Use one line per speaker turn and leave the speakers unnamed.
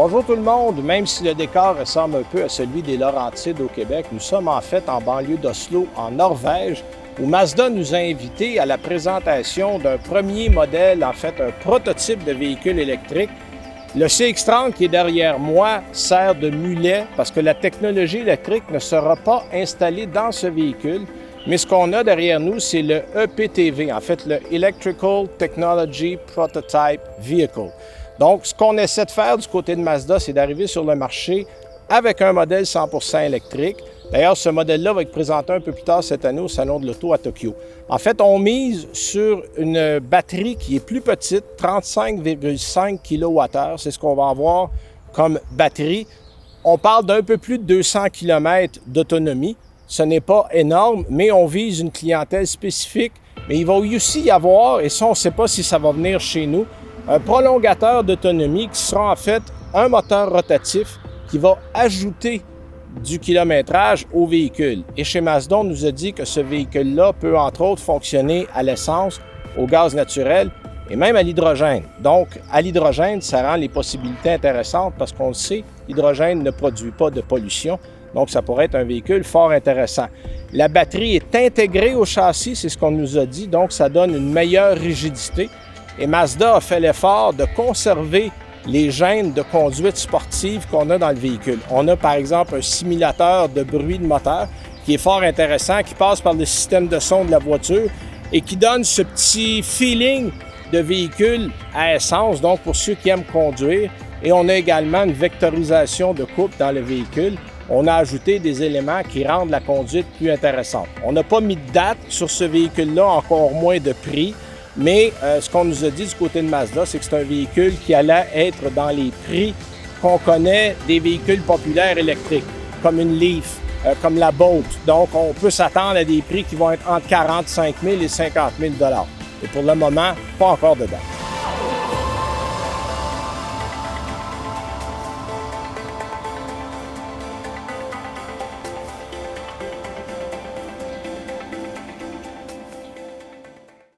Bonjour tout le monde, même si le décor ressemble un peu à celui des Laurentides au Québec, nous sommes en fait en banlieue d'Oslo, en Norvège, où Mazda nous a invités à la présentation d'un premier modèle, en fait un prototype de véhicule électrique. Le CX-30 qui est derrière moi sert de mulet parce que la technologie électrique ne sera pas installée dans ce véhicule, mais ce qu'on a derrière nous, c'est le EPTV, en fait le Electrical Technology Prototype Vehicle. Donc, ce qu'on essaie de faire du côté de Mazda, c'est d'arriver sur le marché avec un modèle 100% électrique. D'ailleurs, ce modèle-là va être présenté un peu plus tard cette année au Salon de l'Auto à Tokyo. En fait, on mise sur une batterie qui est plus petite, 35,5 kWh. C'est ce qu'on va avoir comme batterie. On parle d'un peu plus de 200 km d'autonomie. Ce n'est pas énorme, mais on vise une clientèle spécifique. Mais il va aussi y avoir, et ça, on ne sait pas si ça va venir chez nous, un prolongateur d'autonomie qui sera en fait un moteur rotatif qui va ajouter du kilométrage au véhicule. Et chez Mazda, on nous a dit que ce véhicule-là peut entre autres fonctionner à l'essence, au gaz naturel et même à l'hydrogène. Donc, à l'hydrogène, ça rend les possibilités intéressantes parce qu'on le sait, l'hydrogène ne produit pas de pollution. Donc, ça pourrait être un véhicule fort intéressant. La batterie est intégrée au châssis, c'est ce qu'on nous a dit, donc ça donne une meilleure rigidité. Et Mazda a fait l'effort de conserver les gènes de conduite sportive qu'on a dans le véhicule. On a par exemple un simulateur de bruit de moteur qui est fort intéressant, qui passe par le système de son de la voiture et qui donne ce petit feeling de véhicule à essence, donc pour ceux qui aiment conduire. Et on a également une vectorisation de coupe dans le véhicule. On a ajouté des éléments qui rendent la conduite plus intéressante. On n'a pas mis de date sur ce véhicule-là, encore moins de prix. Mais ce qu'on nous a dit du côté de Mazda, c'est que c'est un véhicule qui allait être dans les prix qu'on connaît des véhicules populaires électriques, comme une Leaf, comme la Bolt. Donc, on peut s'attendre à des prix qui vont être entre 45 000 et 50 000 $. Et pour le moment, pas encore de date.